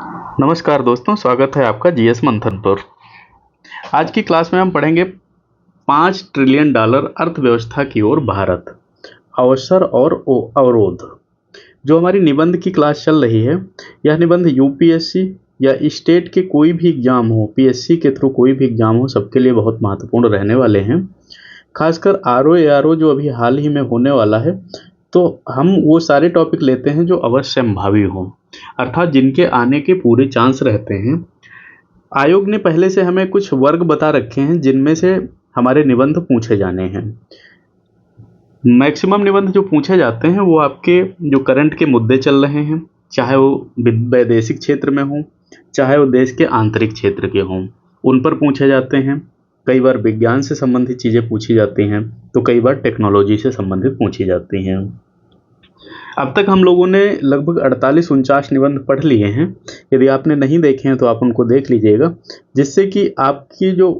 नमस्कार दोस्तों, स्वागत है आपका जीएस मंथन पर। आज की क्लास में हम पढ़ेंगे 5 ट्रिलियन डॉलर अर्थव्यवस्था की ओर भारत, अवसर और अवरोध। जो हमारी निबंध की क्लास चल रही है, यह निबंध यूपीएससी या स्टेट के कोई भी एग्जाम हो, पीएससी के थ्रू कोई भी एग्जाम हो, सबके लिए बहुत महत्वपूर्ण रहने वाले हैं। खासकर आरओ एआरओ जो अभी हाल ही में होने वाला है, तो हम वो सारे टॉपिक लेते हैं जो अवश्यंभावी हों, अर्थात जिनके आने के पूरे चांस रहते हैं। आयोग ने पहले से हमें कुछ वर्ग बता रखे हैं जिनमें से हमारे निबंध पूछे जाने हैं। मैक्सिमम निबंध जो पूछे जाते हैं वो आपके जो करंट के मुद्दे चल रहे हैं, चाहे वो वैदेशिक क्षेत्र में हों, चाहे वो देश के आंतरिक क्षेत्र के हों, उन पर पूछे जाते हैं। कई बार विज्ञान से संबंधित चीज़ें पूछी जाती हैं, तो कई बार टेक्नोलॉजी से संबंधित पूछी जाती हैं। अब तक हम लोगों ने लगभग 48-49 निबंध पढ़ लिए हैं। यदि आपने नहीं देखे हैं तो आप उनको देख लीजिएगा, जिससे कि आपकी जो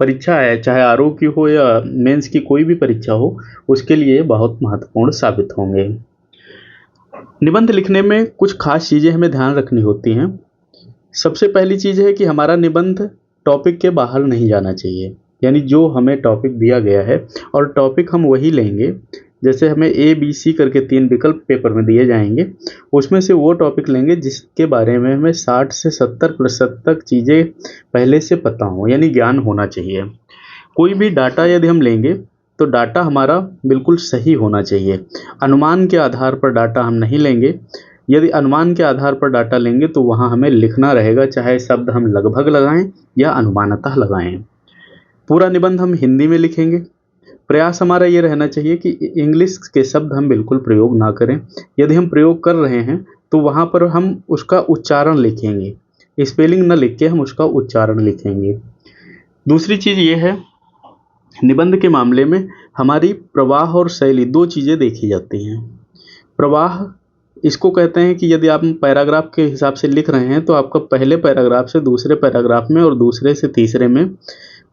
परीक्षा है, चाहे आरओ की हो या मेंस की कोई भी परीक्षा हो, उसके लिए बहुत महत्वपूर्ण साबित होंगे। निबंध लिखने में कुछ खास चीज़ें हमें ध्यान रखनी होती हैं। सबसे पहली चीज़ है कि हमारा निबंध टॉपिक के बाहर नहीं जाना चाहिए, यानी जो हमें टॉपिक दिया गया है और टॉपिक हम वही लेंगे। जैसे हमें ए बी सी करके 3 विकल्प पेपर में दिए जाएंगे, उसमें से वो टॉपिक लेंगे जिसके बारे में हमें 60 से 70% तक चीज़ें पहले से पता हों, यानी ज्ञान होना चाहिए। कोई भी डाटा यदि हम लेंगे तो डाटा हमारा बिल्कुल सही होना चाहिए। अनुमान के आधार पर डाटा हम नहीं लेंगे। यदि अनुमान के आधार पर डाटा लेंगे तो वहाँ हमें लिखना रहेगा, चाहे शब्द हम लगभग लगाएं या अनुमानतः लगाएं। पूरा निबंध हम हिंदी में लिखेंगे। प्रयास हमारा ये रहना चाहिए कि इंग्लिश के शब्द हम बिल्कुल प्रयोग ना करें। यदि हम प्रयोग कर रहे हैं तो वहाँ पर हम उसका उच्चारण लिखेंगे, स्पेलिंग न लिख के हम उसका उच्चारण लिखेंगे। दूसरी चीज़ ये है, निबंध के मामले में हमारी प्रवाह और शैली, दो चीज़ें देखी जाती हैं। प्रवाह इसको कहते हैं कि यदि आप पैराग्राफ के हिसाब से लिख रहे हैं तो आपका पहले पैराग्राफ से दूसरे पैराग्राफ में और दूसरे से तीसरे में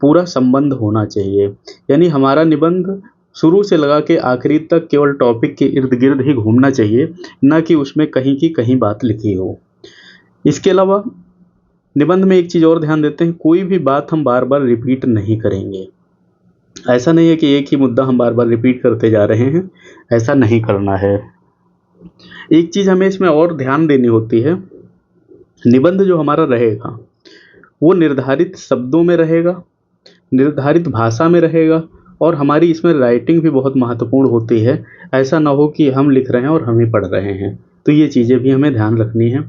पूरा संबंध होना चाहिए। यानी हमारा निबंध शुरू से लगा के आखिरी तक केवल टॉपिक के इर्द गिर्द ही घूमना चाहिए, न कि उसमें कहीं की कहीं बात लिखी हो। इसके अलावा निबंध में एक चीज़ और ध्यान देते हैं, कोई भी बात हम बार बार रिपीट नहीं करेंगे। ऐसा नहीं है कि एक ही मुद्दा हम बार बार रिपीट करते जा रहे हैं, ऐसा नहीं करना है। एक चीज़ हमें इसमें और ध्यान देनी होती है, निबंध जो हमारा रहेगा वो निर्धारित शब्दों में रहेगा, निर्धारित भाषा में रहेगा, और हमारी इसमें राइटिंग भी बहुत महत्वपूर्ण होती है। ऐसा ना हो कि हम लिख रहे हैं और हम ही पढ़ रहे हैं, तो ये चीज़ें भी हमें ध्यान रखनी है।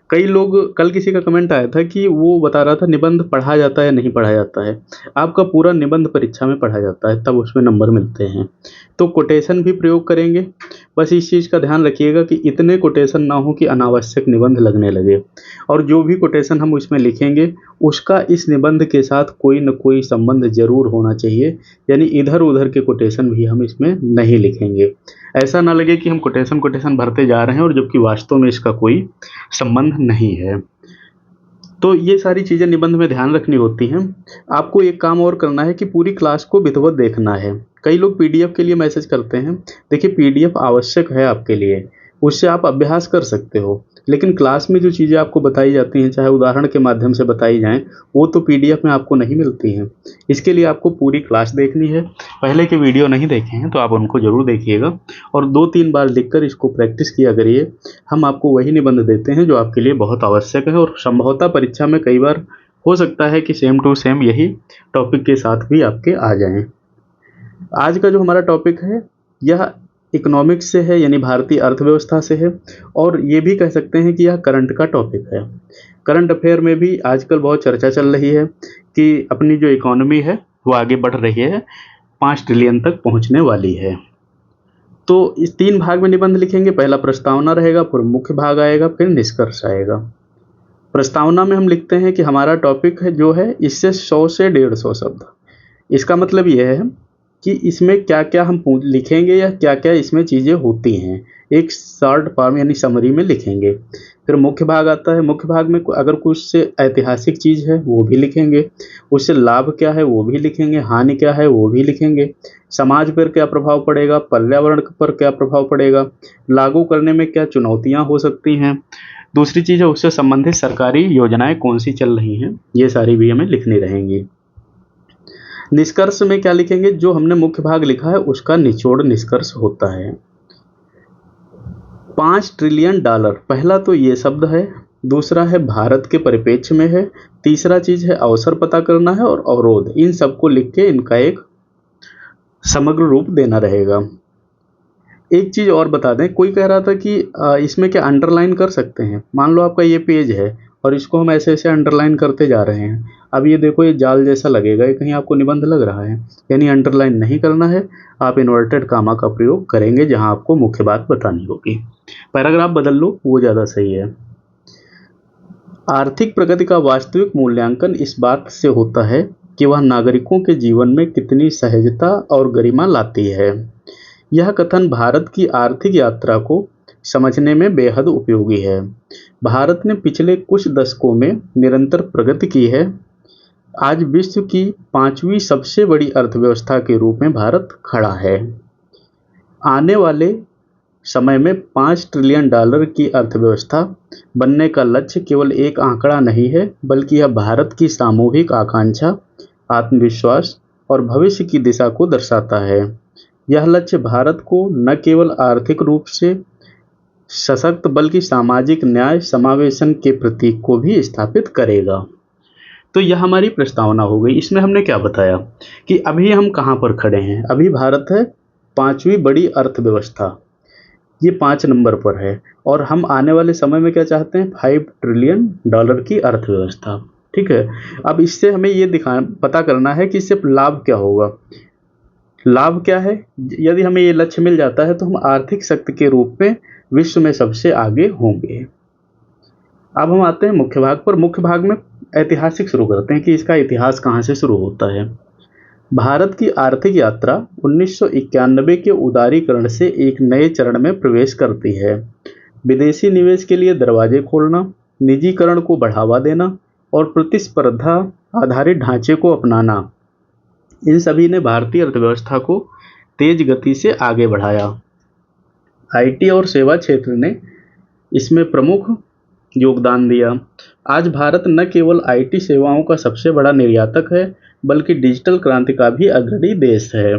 कई लोग, कल किसी का कमेंट आया था कि वो बता रहा था निबंध पढ़ा जाता है नहीं पढ़ा जाता है। आपका पूरा निबंध परीक्षा में पढ़ा जाता है, तब उसमें नंबर मिलते हैं। तो कोटेशन भी प्रयोग करेंगे। बस इस चीज़ का ध्यान रखिएगा कि इतने कोटेशन ना हो कि अनावश्यक निबंध लगने लगे, और जो भी कोटेशन हम उसमें लिखेंगे उसका इस निबंध के साथ कोई न कोई संबंध जरूर होना चाहिए। यानी इधर उधर के कोटेशन भी हम इसमें नहीं लिखेंगे। ऐसा ना लगे कि हम कोटेशन कोटेशन भरते जा रहे हैं और जबकि वास्तव में इसका कोई संबंध नहीं है। तो ये सारी चीज़ें निबंध में ध्यान रखनी होती हैं। आपको एक काम और करना है कि पूरी क्लास को विधिवत देखना है। कई लोग पीडीएफ के लिए मैसेज करते हैं। देखिए, पीडीएफ आवश्यक है आपके लिए, उससे आप अभ्यास कर सकते हो, लेकिन क्लास में जो चीज़ें आपको बताई जाती हैं, चाहे उदाहरण के माध्यम से बताई जाएं, वो तो पीडीएफ में आपको नहीं मिलती हैं। इसके लिए आपको पूरी क्लास देखनी है। पहले के वीडियो नहीं देखे हैं तो आप उनको ज़रूर देखिएगा और 2-3 बार लिखकर इसको प्रैक्टिस किया करिए। हम आपको वही निबंध देते हैं जो आपके लिए बहुत आवश्यक है, और संभवतः परीक्षा में कई बार हो सकता है कि सेम टू सेम यही टॉपिक के साथ भी आपके आ जाएं। आज का जो हमारा टॉपिक है यह इकोनॉमिक्स से है, यानी भारतीय अर्थव्यवस्था से है, और ये भी कह सकते हैं कि यह करंट का टॉपिक है। करंट अफेयर में भी आजकल बहुत चर्चा चल रही है कि अपनी जो इकोनॉमी है वो आगे बढ़ रही है, 5 ट्रिलियन तक पहुंचने वाली है। तो इस 3 भाग में निबंध लिखेंगे। पहला प्रस्तावना रहेगा, फिर मुख्य भाग आएगा, फिर निष्कर्ष आएगा। प्रस्तावना में हम लिखते हैं कि हमारा टॉपिक है जो है इससे 100 से 150 शब्द। इसका मतलब यह है कि इसमें क्या क्या हम लिखेंगे या क्या क्या इसमें चीज़ें होती हैं, एक शॉर्ट फॉर्म यानी समरी में लिखेंगे। फिर मुख्य भाग आता है। मुख्य भाग में अगर कुछ से ऐतिहासिक चीज़ है वो भी लिखेंगे, उससे लाभ क्या है वो भी लिखेंगे, हानि क्या है वो भी लिखेंगे, समाज पर क्या प्रभाव पड़ेगा, पर्यावरण पर क्या प्रभाव पड़ेगा, लागू करने में क्या चुनौतियाँ हो सकती हैं, दूसरी चीज़ है उससे संबंधित सरकारी योजनाएं कौन सी चल रही हैं, ये सारी भी हमें लिखनी रहेंगी। निष्कर्ष में क्या लिखेंगे, जो हमने मुख्य भाग लिखा है उसका निचोड़ निष्कर्ष होता है। 5 ट्रिलियन डॉलर, पहला तो ये शब्द है, दूसरा है भारत के परिप्रेक्ष्य में है, तीसरा चीज है अवसर पता करना है, और अवरोध। इन सबको लिख के इनका एक समग्र रूप देना रहेगा। एक चीज और बता दें, कोई कह रहा था कि इसमें क्या अंडरलाइन कर सकते हैं। मान लो आपका ये पेज है और इसको हम ऐसे ऐसे अंडरलाइन करते जा रहे हैं। अब ये देखो, ये जाल जैसा लगेगा, ये कहीं आपको निबंध लग रहा है, यानी अंडरलाइन नहीं करना है। आप इन्वर्टेड कामा का प्रयोग करेंगे जहां आपको मुख्य बात बतानी होगी। पैराग्राफ बदल लो, वो ज़्यादा सही है। आर्थिक प्रगति का वास्तविक मूल्यांकन इस बात से होता है कि वह नागरिकों के जीवन में कितनी सहजता और गरिमा लाती है। यह कथन भारत की आर्थिक यात्रा को समझने में बेहद उपयोगी है। भारत ने पिछले कुछ दशकों में निरंतर प्रगति की है। आज विश्व की 5वीं सबसे बड़ी अर्थव्यवस्था के रूप में भारत खड़ा है। आने वाले समय में 5 ट्रिलियन डॉलर की अर्थव्यवस्था बनने का लक्ष्य केवल एक आंकड़ा नहीं है, बल्कि यह भारत की सामूहिक आकांक्षा, आत्मविश्वास और भविष्य की दिशा को दर्शाता है। यह लक्ष्य भारत को न केवल आर्थिक रूप से सशक्त बल्कि सामाजिक न्याय समावेशन के प्रतीक को भी स्थापित करेगा। तो यह हमारी प्रस्तावना हो गई। इसमें हमने क्या बताया कि अभी हम कहाँ पर खड़े हैं। अभी भारत है 5वीं बड़ी अर्थव्यवस्था, ये 5 नंबर पर है, और हम आने वाले समय में क्या चाहते हैं, 5 ट्रिलियन डॉलर की अर्थव्यवस्था। ठीक है। अब इससे हमें ये पता करना है कि इससे लाभ क्या होगा। लाभ क्या है, यदि हमें ये लक्ष्य मिल जाता है तो हम आर्थिक शक्ति के रूप में विश्व में सबसे आगे होंगे। अब हम आते हैं मुख्य भाग पर। मुख्य भाग में ऐतिहासिक शुरू करते हैं कि इसका इतिहास कहाँ से शुरू होता है। भारत की आर्थिक यात्रा 1991 के उदारीकरण से एक नए चरण में प्रवेश करती है। विदेशी निवेश के लिए दरवाजे खोलना, निजीकरण को बढ़ावा देना और प्रतिस्पर्धा आधारित ढांचे को अपनाना, इन सभी ने भारतीय अर्थव्यवस्था को तेज गति से आगे बढ़ाया। आईटी और सेवा क्षेत्र ने इसमें प्रमुख योगदान दिया। आज भारत न केवल आईटी सेवाओं का सबसे बड़ा निर्यातक है, बल्कि डिजिटल क्रांति का भी अग्रणी देश है।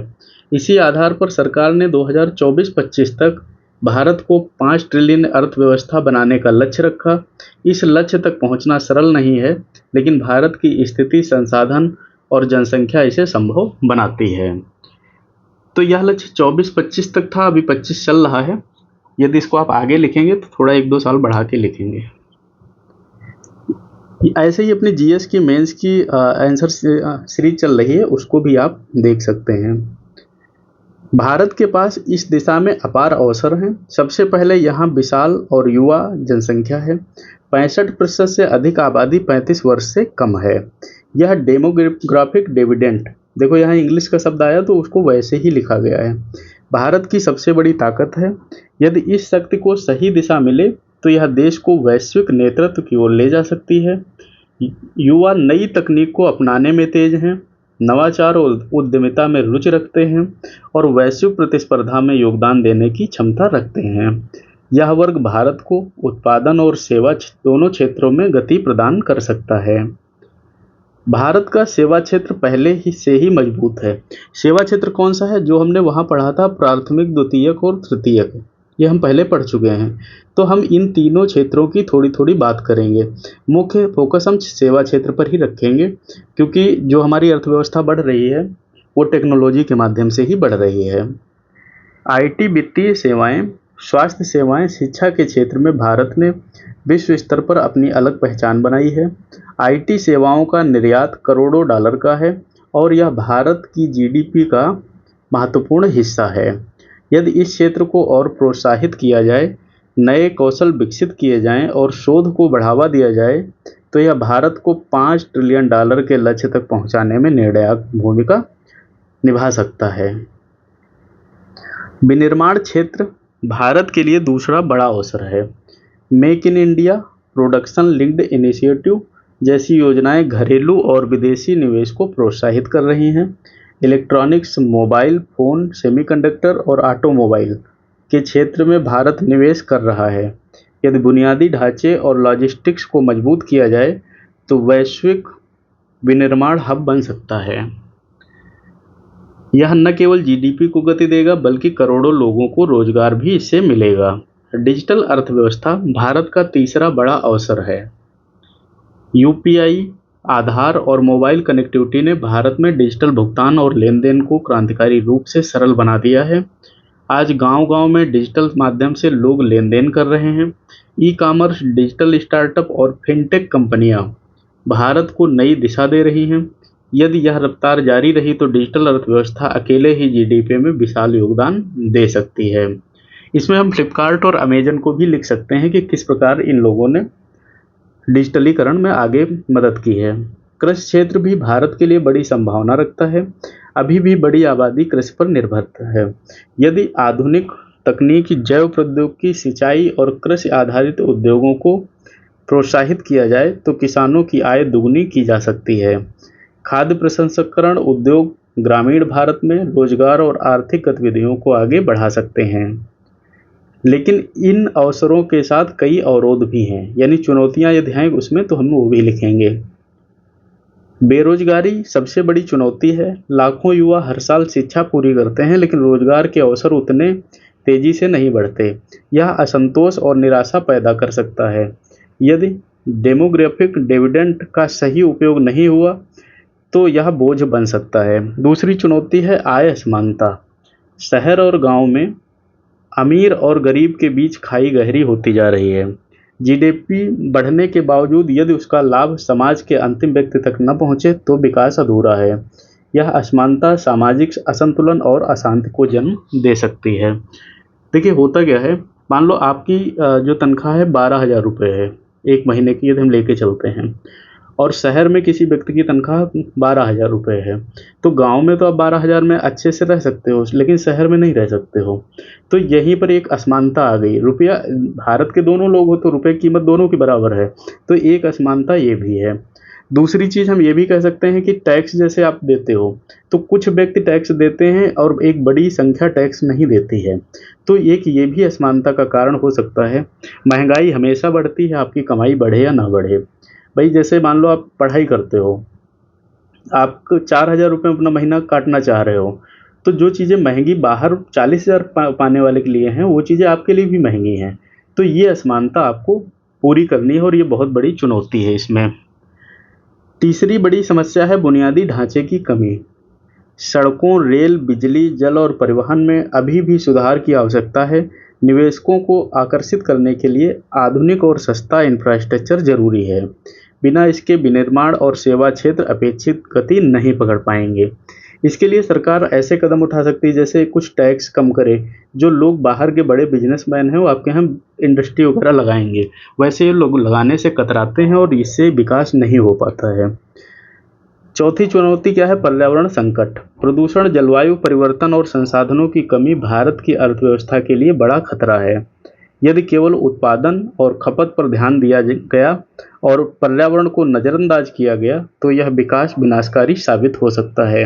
इसी आधार पर सरकार ने 2024-25 तक भारत को 5 ट्रिलियन अर्थव्यवस्था बनाने का लक्ष्य रखा। इस लक्ष्य तक पहुंचना सरल नहीं है, लेकिन भारत की स्थिति, संसाधन और जनसंख्या इसे संभव बनाती है। तो यह लक्ष्य 24-25 तक था, अभी 25 चल रहा है। यदि इसको आप आगे लिखेंगे तो थोड़ा 1-2 साल बढ़ा के लिखेंगे। ऐसे ही अपने जीएस की मेंस की आंसर सीरीज चल रही है, उसको भी आप देख सकते हैं। भारत के पास इस दिशा में अपार अवसर हैं। सबसे पहले यहाँ विशाल और युवा जनसंख्या है। 65% से अधिक आबादी 35 वर्ष से कम है। यह डेमोग्राफिक डिविडेंड, देखो यहाँ इंग्लिश का शब्द आया तो उसको वैसे ही लिखा गया है, भारत की सबसे बड़ी ताकत है। यदि इस शक्ति को सही दिशा मिले तो यह देश को वैश्विक नेतृत्व की ओर ले जा सकती है। युवा नई तकनीक को अपनाने में तेज हैं, नवाचार और उद्यमिता में रुचि रखते हैं और वैश्विक प्रतिस्पर्धा में योगदान देने की क्षमता रखते हैं। यह वर्ग भारत को उत्पादन और सेवा दोनों क्षेत्रों में गति प्रदान कर सकता है। भारत का सेवा क्षेत्र पहले ही से ही मजबूत है। सेवा क्षेत्र कौन सा है, जो हमने वहाँ पढ़ा था, प्राथमिक, द्वितीयक और तृतीयक, ये हम पहले पढ़ चुके हैं। तो हम इन तीनों क्षेत्रों की थोड़ी थोड़ी बात करेंगे। मुख्य फोकस हम सेवा क्षेत्र पर ही रखेंगे, क्योंकि जो हमारी अर्थव्यवस्था बढ़ रही है वो टेक्नोलॉजी के माध्यम से ही बढ़ रही है। आईटी, वित्तीय सेवाएं, स्वास्थ्य सेवाएं, शिक्षा के क्षेत्र में भारत ने विश्व स्तर पर अपनी अलग पहचान बनाई है। आईटी सेवाओं का निर्यात करोड़ों डॉलर का है और यह भारत की जीडीपी का महत्वपूर्ण हिस्सा है। यदि इस क्षेत्र को और प्रोत्साहित किया जाए, नए कौशल विकसित किए जाएं और शोध को बढ़ावा दिया जाए, तो यह भारत को 5 ट्रिलियन डॉलर के लक्ष्य तक पहुंचाने में निर्णायक भूमिका निभा सकता है। विनिर्माण क्षेत्र भारत के लिए दूसरा बड़ा अवसर है। Make in India, production linked initiative जैसी योजनाएं घरेलू और विदेशी निवेश को प्रोत्साहित कर रही हैं। इलेक्ट्रॉनिक्स, मोबाइल फोन, सेमीकंडक्टर और ऑटोमोबाइल के क्षेत्र में भारत निवेश कर रहा है। यदि बुनियादी ढांचे और लॉजिस्टिक्स को मजबूत किया जाए तो वैश्विक विनिर्माण हब बन सकता है। यह न केवल जीडीपी को गति देगा बल्कि करोड़ों लोगों को रोजगार भी इससे मिलेगा। डिजिटल अर्थव्यवस्था भारत का तीसरा बड़ा अवसर है। यूपीआई, आधार और मोबाइल कनेक्टिविटी ने भारत में डिजिटल भुगतान और लेन देन को क्रांतिकारी रूप से सरल बना दिया है। आज गांव-गांव में डिजिटल माध्यम से लोग लेन देन कर रहे हैं। ई कॉमर्स, डिजिटल स्टार्टअप और फिनटेक कंपनियां भारत को नई दिशा दे रही हैं। यदि यह रफ्तार जारी रही तो डिजिटल अर्थव्यवस्था अकेले ही जीडीपी में विशाल योगदान दे सकती है। इसमें हम फ्लिपकार्ट और अमेजन को भी लिख सकते हैं कि किस प्रकार इन लोगों ने डिजिटलीकरण में आगे मदद की है। कृषि क्षेत्र भी भारत के लिए बड़ी संभावना रखता है। अभी भी बड़ी आबादी कृषि पर निर्भर है। यदि आधुनिक तकनीक, जैव प्रौद्योगिकी, सिंचाई और कृषि आधारित उद्योगों को प्रोत्साहित किया जाए तो किसानों की आय दुगनी की जा सकती है। खाद्य प्रसंस्करण उद्योग ग्रामीण भारत में रोजगार और आर्थिक गतिविधियों को आगे बढ़ा सकते हैं। लेकिन इन अवसरों के साथ कई अवरोध भी हैं, यानी चुनौतियां यदि हैं उसमें तो हम वो भी लिखेंगे। बेरोजगारी सबसे बड़ी चुनौती है। लाखों युवा हर साल शिक्षा पूरी करते हैं लेकिन रोजगार के अवसर उतने तेजी से नहीं बढ़ते। यह असंतोष और निराशा पैदा कर सकता है। यदि डेमोग्राफिक डिविडेंड का सही उपयोग नहीं हुआ तो यह बोझ बन सकता है। दूसरी चुनौती है आय असमानता। शहर और गांव में अमीर और गरीब के बीच खाई गहरी होती जा रही है। जीडीपी बढ़ने के बावजूद यदि उसका लाभ समाज के अंतिम व्यक्ति तक न पहुंचे तो विकास अधूरा है। यह असमानता सामाजिक असंतुलन और अशांति को जन्म दे सकती है। देखिए होता क्या है, मान लो आपकी जो तनख्वाह है 12,000 रुपये है एक महीने की, यदि हम लेके चलते हैं, और शहर में किसी व्यक्ति की तनख्वाह 12,000 रुपये है। तो गांव में तो आप 12,000 में अच्छे से रह सकते हो लेकिन शहर में नहीं रह सकते हो। तो यहीं पर एक असमानता आ गई। रुपया, भारत के दोनों लोग हो तो रुपये की कीमत दोनों की बराबर है, तो एक असमानता ये भी है। दूसरी चीज़ हम ये भी कह सकते हैं कि टैक्स जैसे आप देते हो तो कुछ व्यक्ति टैक्स देते हैं और एक बड़ी संख्या टैक्स नहीं देती है, तो एक ये भी असमानता का कारण हो सकता है। महंगाई हमेशा बढ़ती है, आपकी कमाई बढ़े या ना बढ़े। भाई जैसे मान लो आप पढ़ाई करते हो, आप 4,000 रुपये अपना महीना काटना चाह रहे हो, तो जो चीज़ें महंगी बाहर 40,000 पाने वाले के लिए हैं वो चीज़ें आपके लिए भी महंगी हैं। तो ये असमानता आपको पूरी करनी है और ये बहुत बड़ी चुनौती है इसमें। तीसरी बड़ी समस्या है बुनियादी ढांचे की कमी। सड़कों, रेल, बिजली, जल और परिवहन में अभी भी सुधार की आवश्यकता है। निवेशकों को आकर्षित करने के लिए आधुनिक और सस्ता इंफ्रास्ट्रक्चर जरूरी है। बिना इसके विनिर्माण और सेवा क्षेत्र अपेक्षित गति नहीं पकड़ पाएंगे। इसके लिए सरकार ऐसे कदम उठा सकती है जैसे कुछ टैक्स कम करे। जो लोग बाहर के बड़े बिजनेसमैन हैं वो आपके यहाँ इंडस्ट्री वगैरह लगाएंगे, वैसे ये लोग लगाने से कतराते हैं और इससे विकास नहीं हो पाता है। चौथी चुनौती क्या है? पर्यावरण संकट। प्रदूषण, जलवायु परिवर्तन और संसाधनों की कमी भारत की अर्थव्यवस्था के लिए बड़ा खतरा है। यदि केवल उत्पादन और खपत पर ध्यान दिया गया और पर्यावरण को नज़रअंदाज किया गया तो यह विकास विनाशकारी साबित हो सकता है।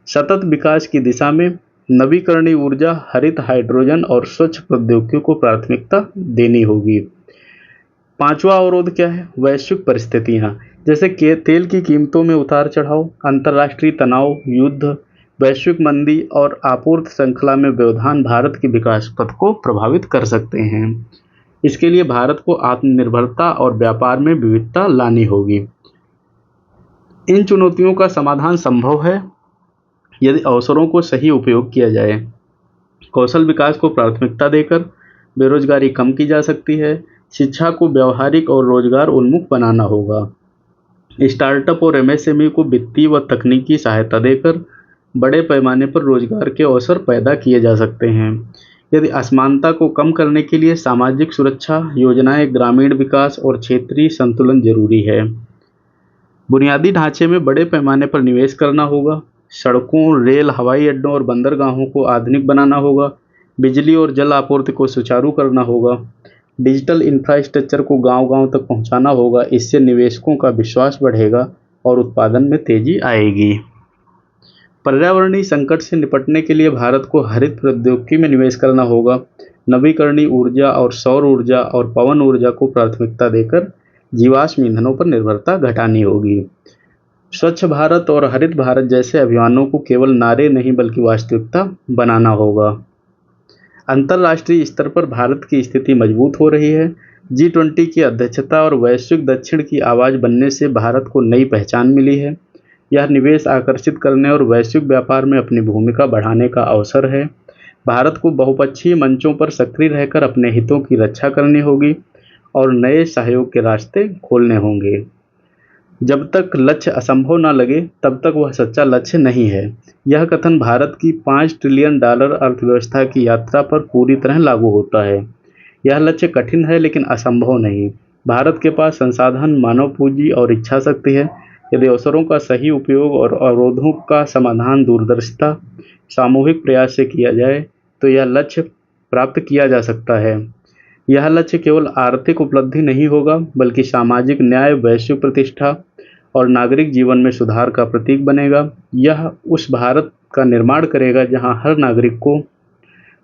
सतत विकास की दिशा में नवीकरणीय ऊर्जा, हरित हाइड्रोजन और स्वच्छ प्रौद्योगिकी को प्राथमिकता देनी होगी। पांचवा अवरोध क्या है? वैश्विक परिस्थितियां, जैसे कि तेल की कीमतों में उतार चढ़ाव, अंतर्राष्ट्रीय तनाव, युद्ध, वैश्विक मंदी और आपूर्ति श्रृंखला में व्यवधान भारत के विकास पथ को प्रभावित कर सकते हैं। इसके लिए भारत को आत्मनिर्भरता और व्यापार में विविधता लानी होगी। इन चुनौतियों का समाधान संभव है यदि अवसरों को सही उपयोग किया जाए। कौशल विकास को प्राथमिकता देकर बेरोजगारी कम की जा सकती है। शिक्षा को व्यावहारिक और रोजगार उन्मुख बनाना होगा। स्टार्टअप और एमएसएमई को वित्तीय व तकनीकी सहायता देकर बड़े पैमाने पर रोजगार के अवसर पैदा किए जा सकते हैं। यदि असमानता को कम करने के लिए सामाजिक सुरक्षा योजनाएं, ग्रामीण विकास और क्षेत्रीय संतुलन जरूरी है। बुनियादी ढांचे में बड़े पैमाने पर निवेश करना होगा। सड़कों, रेल, हवाई अड्डों और बंदरगाहों को आधुनिक बनाना होगा। बिजली और जल आपूर्ति को सुचारू करना होगा। डिजिटल इंफ्रास्ट्रक्चर को गांव-गांव तक पहुंचाना होगा। इससे निवेशकों का विश्वास बढ़ेगा और उत्पादन में तेजी आएगी। पर्यावरणीय संकट से निपटने के लिए भारत को हरित प्रौद्योगिकी में निवेश करना होगा। नवीकरणीय ऊर्जा और सौर ऊर्जा और पवन ऊर्जा को प्राथमिकता देकर जीवाश्म ईंधनों पर निर्भरता घटानी होगी। स्वच्छ भारत और हरित भारत जैसे अभियानों को केवल नारे नहीं बल्कि वास्तविकता बनाना होगा। अंतर्राष्ट्रीय स्तर पर भारत की स्थिति मजबूत हो रही है। G20 की अध्यक्षता और वैश्विक दक्षिण की आवाज़ बनने से भारत को नई पहचान मिली है। यह निवेश आकर्षित करने और वैश्विक व्यापार में अपनी भूमिका बढ़ाने का अवसर है। भारत को बहुपक्षीय मंचों पर सक्रिय रहकर अपने हितों की रक्षा करनी होगी और नए सहयोग के रास्ते खोलने होंगे। जब तक लक्ष्य असंभव न लगे तब तक वह सच्चा लक्ष्य नहीं है। यह कथन भारत की $5 ट्रिलियन अर्थव्यवस्था की यात्रा पर पूरी तरह लागू होता है। यह लक्ष्य कठिन है लेकिन असंभव नहीं। भारत के पास संसाधन, मानव पूंजी और इच्छा शक्ति है। यदि अवसरों का सही उपयोग और अवरोधों का समाधान दूरदर्शिता, सामूहिक प्रयास से किया जाए तो यह लक्ष्य प्राप्त किया जा सकता है। यह लक्ष्य केवल आर्थिक उपलब्धि नहीं होगा बल्कि सामाजिक न्याय, वैश्विक प्रतिष्ठा और नागरिक जीवन में सुधार का प्रतीक बनेगा। यह उस भारत का निर्माण करेगा जहां हर नागरिक को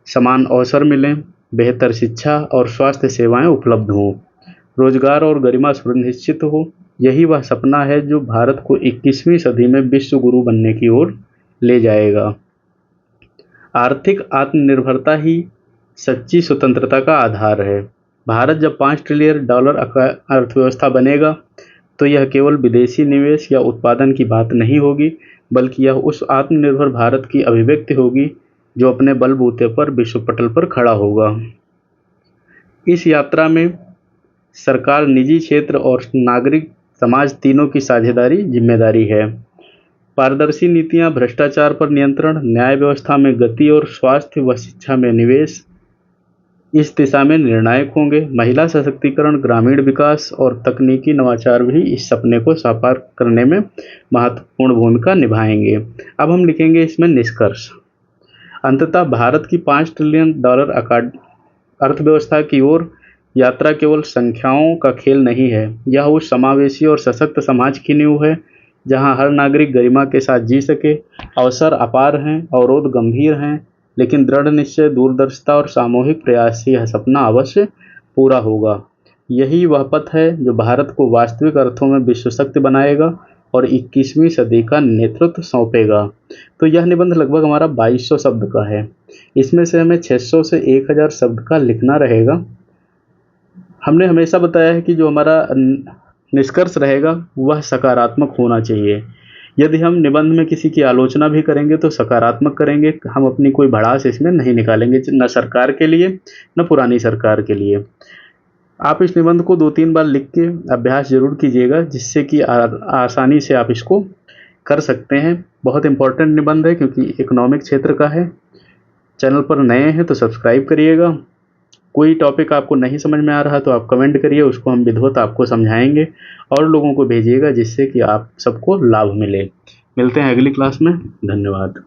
समान अवसर मिलें, बेहतर शिक्षा और स्वास्थ्य सेवाएं उपलब्ध हों, रोजगार और गरिमा सुनिश्चित हो। यही वह सपना है जो भारत को 21वीं सदी में विश्व गुरु बनने की ओर ले जाएगा। आर्थिक आत्मनिर्भरता ही सच्ची स्वतंत्रता का आधार है। भारत जब $5 ट्रिलियन अर्थव्यवस्था बनेगा तो यह केवल विदेशी निवेश या उत्पादन की बात नहीं होगी बल्कि यह उस आत्मनिर्भर भारत की अभिव्यक्ति होगी जो अपने बलबूते पर विश्व पटल पर खड़ा होगा। इस यात्रा में सरकार, निजी क्षेत्र और नागरिक समाज तीनों की साझेदारी जिम्मेदारी है। पारदर्शी नीतियां, भ्रष्टाचार पर नियंत्रण, न्याय व्यवस्था में गति और स्वास्थ्य व शिक्षा में निवेश इस दिशा में निर्णायक होंगे। महिला सशक्तिकरण, ग्रामीण विकास और तकनीकी नवाचार भी इस सपने को साकार करने में महत्वपूर्ण भूमिका निभाएंगे। अब हम लिखेंगे इसमें निष्कर्ष। अंततः भारत की $5 ट्रिलियन अर्थव्यवस्था की ओर यात्रा केवल संख्याओं का खेल नहीं है। यह उस समावेशी और सशक्त समाज की नींव है जहां हर नागरिक गरिमा के साथ जी सके। अवसर अपार हैं, अवरोध गंभीर हैं, लेकिन दृढ़ निश्चय, दूरदर्शिता और सामूहिक प्रयास से यह सपना अवश्य पूरा होगा। यही वह पथ है जो भारत को वास्तविक अर्थों में विश्व शक्ति बनाएगा और 21वीं सदी का नेतृत्व सौंपेगा। तो यह निबंध लगभग हमारा 2200 शब्द का है। इसमें से हमें 600 से 1000 शब्द का लिखना रहेगा। हमने हमेशा बताया है कि जो हमारा निष्कर्ष रहेगा वह सकारात्मक होना चाहिए। यदि हम निबंध में किसी की आलोचना भी करेंगे तो सकारात्मक करेंगे। हम अपनी कोई भड़ास इसमें नहीं निकालेंगे, न सरकार के लिए न पुरानी सरकार के लिए। आप इस निबंध को 2-3 बार लिख के अभ्यास जरूर कीजिएगा जिससे कि आसानी से आप इसको कर सकते हैं। बहुत इंपॉर्टेंट निबंध है क्योंकि इकोनॉमिक क्षेत्र का है। चैनल पर नए हैं तो सब्सक्राइब करिएगा। कोई टॉपिक आपको नहीं समझ में आ रहा तो आप कमेंट करिए, उसको हम विधिवत आपको समझाएंगे और लोगों को भेजिएगा जिससे कि आप सबको लाभ मिले। मिलते हैं अगली क्लास में। धन्यवाद।